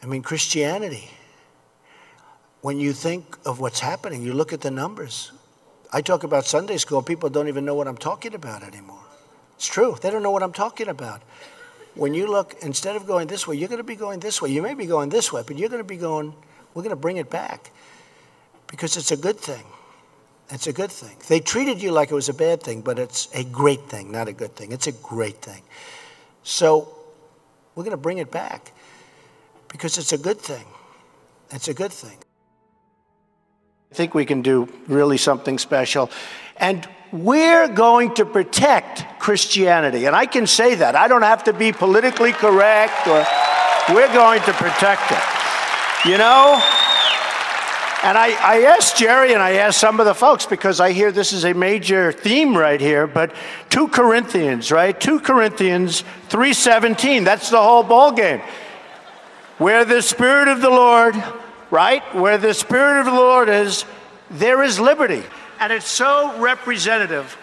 I mean, Christianity, when you think of what's happening, you look at the numbers. I talk about Sunday school, people don't even know what I'm talking about anymore. It's true, they don't know what I'm talking about. When you look, instead of going this way, you're going to be going this way. You may be going this way, but you're going to be going, we're going to bring it back because it's a good thing. It's a good thing. They treated you like it was a bad thing, but it's a great thing, not a good thing. It's a great thing. So we're going to bring it back because it's a good thing. It's a good thing. I think we can do really something special. And we're going to protect Christianity. And I can say that. I don't have to be politically correct, or we're going to protect it. You know? And I asked Jerry and I asked some of the folks, because I hear this is a major theme right here, but 2 Corinthians, right? 2 Corinthians 3:17, that's the whole ball game. Where the Spirit of the Lord, right? Where the Spirit of the Lord is, there is liberty. And it's so representative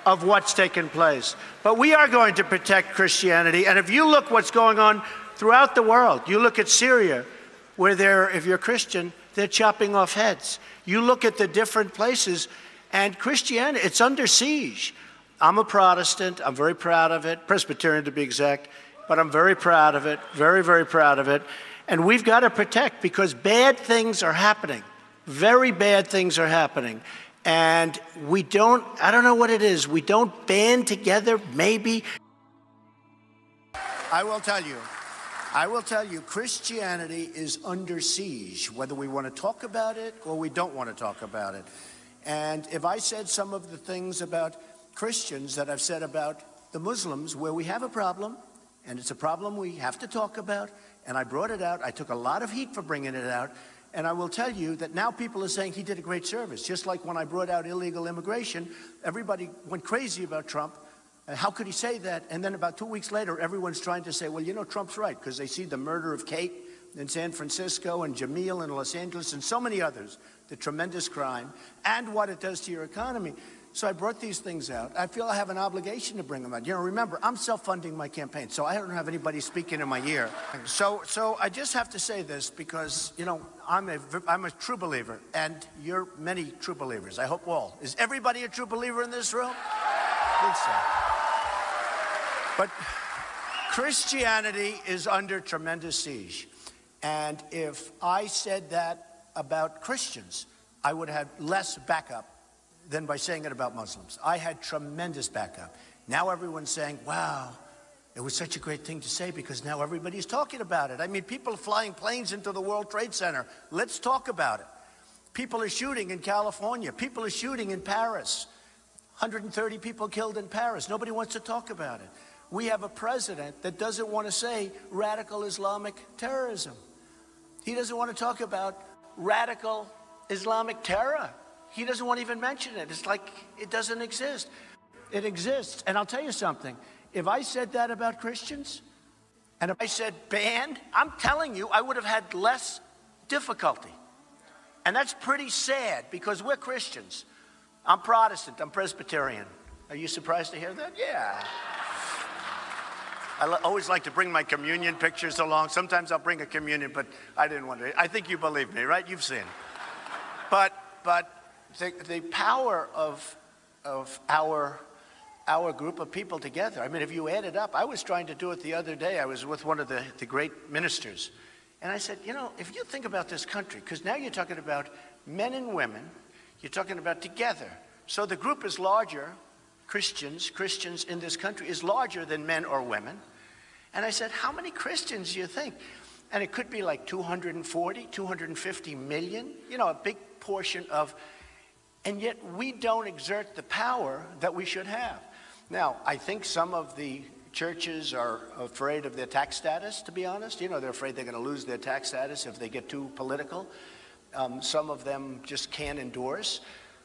of what's taken place. But we are going to protect Christianity. And if you look what's going on throughout the world, you look at Syria, where they're, if you're Christian, they're chopping off heads. You look at the different places, and Christianity, it's under siege. I'm a Protestant. I'm very proud of it. Presbyterian to be exact. But I'm very proud of it. Very, very proud of it. And we've got to protect, because bad things are happening. Very bad things are happening. And we don't, I don't know what it is. We don't band together, maybe. I will tell you, Christianity is under siege, whether we want to talk about it or we don't want to talk about it. And if I said some of the things about Christians that I've said about the Muslims, where we have a problem, and it's a problem we have to talk about, and I brought it out, I took a lot of heat for bringing it out, and I will tell you that now people are saying he did a great service. Just like when I brought out illegal immigration, everybody went crazy about Trump. How could he say that? And then about 2 weeks later, everyone's trying to say, well, you know, Trump's right, because they see the murder of Kate in San Francisco and Jamil in Los Angeles and so many others, the tremendous crime, and what it does to your economy. So I brought these things out. I feel I have an obligation to bring them out. You know, remember, I'm self-funding my campaign, so I don't have anybody speaking in my ear. So I just have to say this because, you know, I'm a true believer, and you're many true believers. I hope all. Is everybody a true believer in this room? I think so. But Christianity is under tremendous siege. And if I said that about Christians, I would have less backup than by saying it about Muslims. I had tremendous backup. Now everyone's saying, wow, it was such a great thing to say because now everybody's talking about it. I mean, people are flying planes into the World Trade Center. Let's talk about it. People are shooting in California. People are shooting in Paris. 130 people killed in Paris. Nobody wants to talk about it. We have a president that doesn't want to say radical Islamic terrorism. He doesn't want to talk about radical Islamic terror. He doesn't want to even mention it. It's like it doesn't exist. It exists. And I'll tell you something. If I said that about Christians, and if I said banned, I'm telling you, I would have had less difficulty. And that's pretty sad because we're Christians. I'm Protestant. I'm Presbyterian. Are you surprised to hear that? Yeah. I always like to bring my communion pictures along. Sometimes I'll bring a communion, but I didn't want to. I think you believe me, right? You've seen. But the power of our group of people together. I mean, if you add it up, I was trying to do it the other day. I was with one of the great ministers. And I said, you know, if you think about this country, because now you're talking about men and women, you're talking about together. So the group is larger. Christians in this country is larger than men or women. And I said, how many Christians do you think? And it could be like 240, 250 million, you know, a big portion of, and yet we don't exert the power that we should have. Now, I think some of the churches are afraid of their tax status, to be honest. You know, they're afraid they're going to lose their tax status if they get too political. Some of them just can't endorse.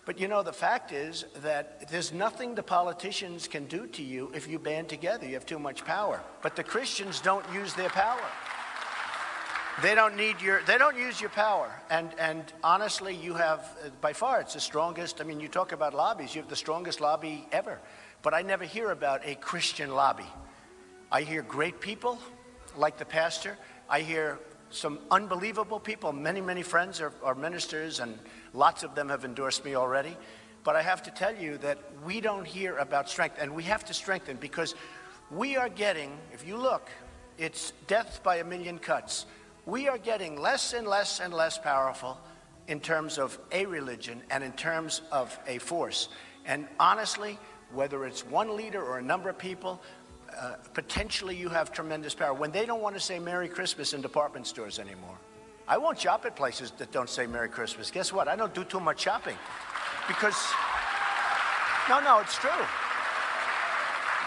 But you know, the fact is that there's nothing the politicians can do to you if you band together. You have too much power. But the Christians don't use their power. They don't use your power. And honestly, you have, by far, it's the strongest. I mean, you talk about lobbies, you have the strongest lobby ever. But I never hear about a Christian lobby. I hear great people, like the pastor. I hear some unbelievable people. Many, many friends are ministers, and lots of them have endorsed me already. But I have to tell you that we don't hear about strength, and we have to strengthen, because we are getting, if you look, it's death by a million cuts. We are getting less and less and less powerful in terms of a religion and in terms of a force. And honestly, whether it's one leader or a number of people, potentially you have tremendous power. When they don't want to say Merry Christmas in department stores anymore, I won't shop at places that don't say Merry Christmas. Guess what? I don't do too much shopping, because no, it's true.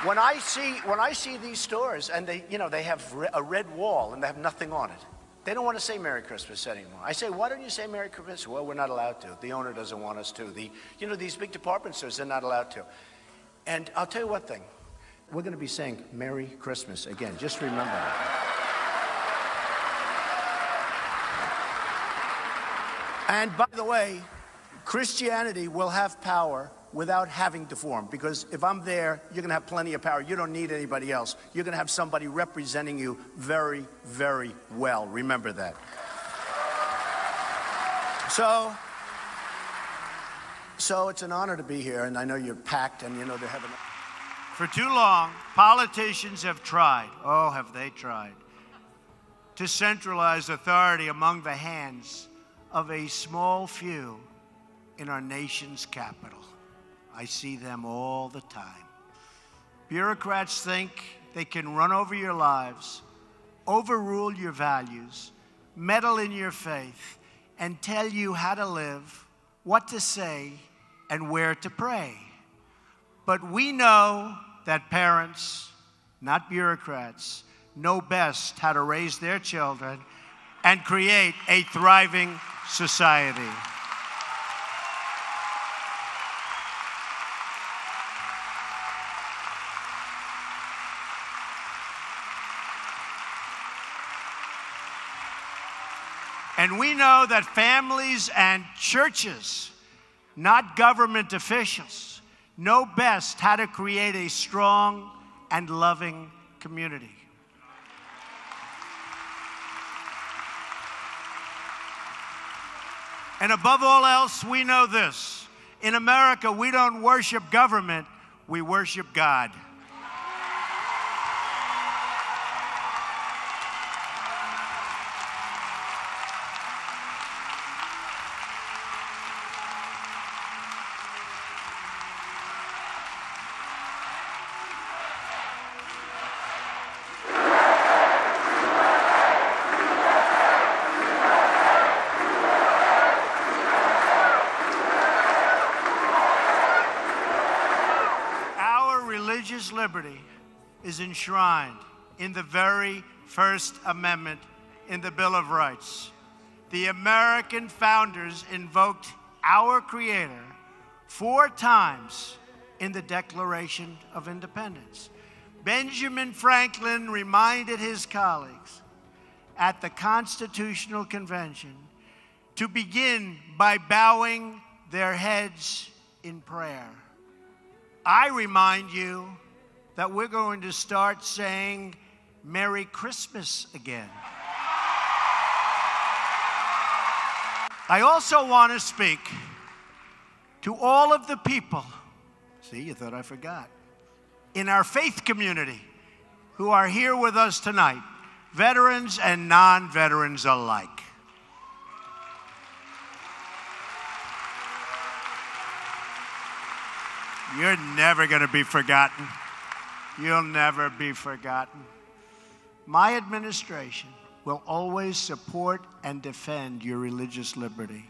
When I see these stores and they have a red wall and they have nothing on it, they don't want to say Merry Christmas anymore. I say, why don't you say Merry Christmas? Well, we're not allowed to. The owner doesn't want us to. These big department stores, they're not allowed to. And I'll tell you one thing. We're going to be saying Merry Christmas again. Just remember that. And by the way, Christianity will have power without having to form, because if I'm there, you're going to have plenty of power. You don't need anybody else. You're going to have somebody representing you very, very well. Remember that. So it's an honor to be here, and I know you're packed, and they're having. For too long, politicians have tried, oh, have they tried, to centralize authority among the hands of a small few in our nation's capital. I see them all the time. Bureaucrats think they can run over your lives, overrule your values, meddle in your faith, and tell you how to live, what to say, and where to pray. But we know that parents, not bureaucrats, know best how to raise their children and create a thriving society. And we know that families and churches, not government officials, know best how to create a strong and loving community. And above all else, we know this. In America, we don't worship government, we worship God. Religious liberty is enshrined in the very First Amendment in the Bill of Rights. The American founders invoked our Creator 4 times in the Declaration of Independence. Benjamin Franklin reminded his colleagues at the Constitutional Convention to begin by bowing their heads in prayer. I remind you that we're going to start saying Merry Christmas again. I also want to speak to all of the people, see, you thought I forgot, in our faith community who are here with us tonight, veterans and non-veterans alike. You're never going to be forgotten. You'll never be forgotten. My administration will always support and defend your religious liberty.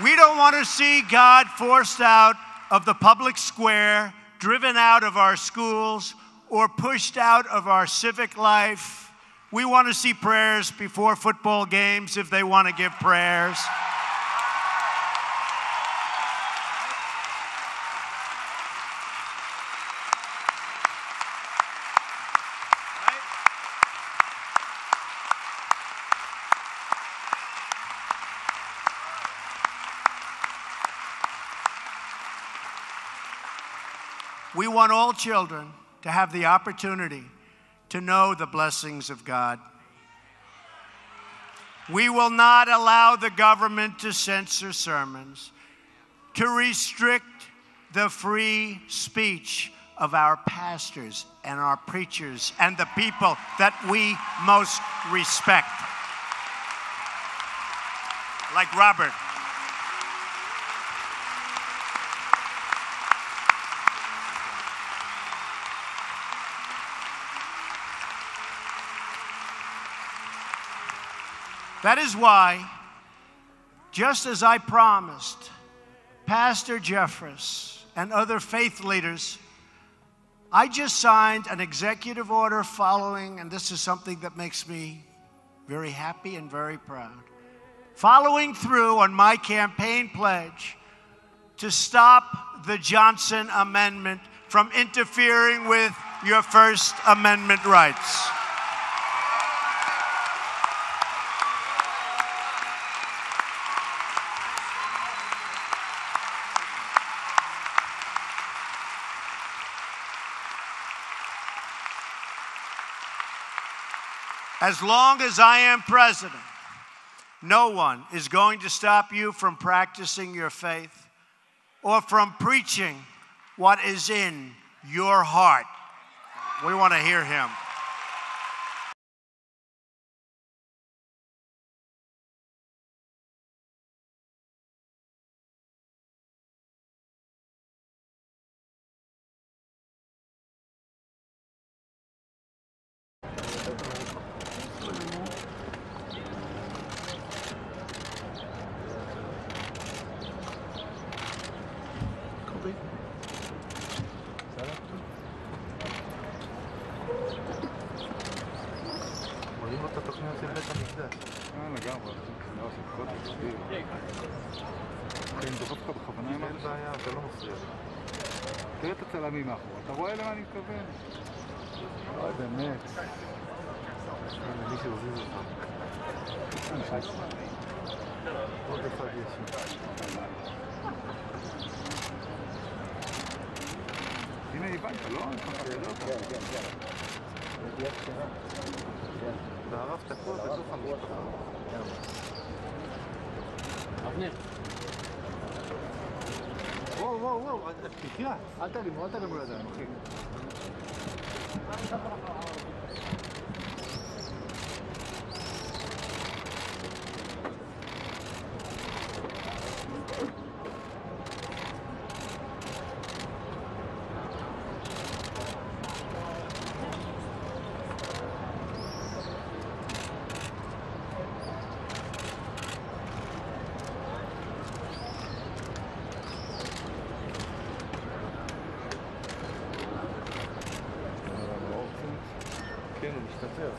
We don't want to see God forced out of the public square, driven out of our schools, or pushed out of our civic life. We want to see prayers before football games if they want to give prayers. We want all children to have the opportunity to know the blessings of God. We will not allow the government to censor sermons, to restrict the free speech of our pastors and our preachers and the people that we most respect. Like Robert. That is why, just as I promised Pastor Jeffress and other faith leaders, I just signed an executive order following, and this is something that makes me very happy and very proud, following through on my campaign pledge to stop the Johnson Amendment from interfering with your First Amendment rights. As long as I am president, no one is going to stop you from practicing your faith or from preaching what is in your heart. We want to hear him. תראה את הצלמים מאחור, אתה רואה למה אני מתכוון? אוי, באמת. הנה, מי שהוזיז אותך. עוד אחד יש. הנה, הבנת, לא? כן, כן, כן. וערבת הכל בתוך המשפחה. אבנר. וואו, תחיה, אל תרימו ידיים, אחי. כן, הוא משתפר.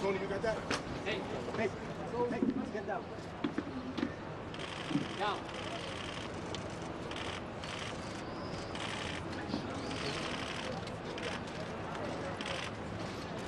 Tony, you got that? Hey, get down. Down.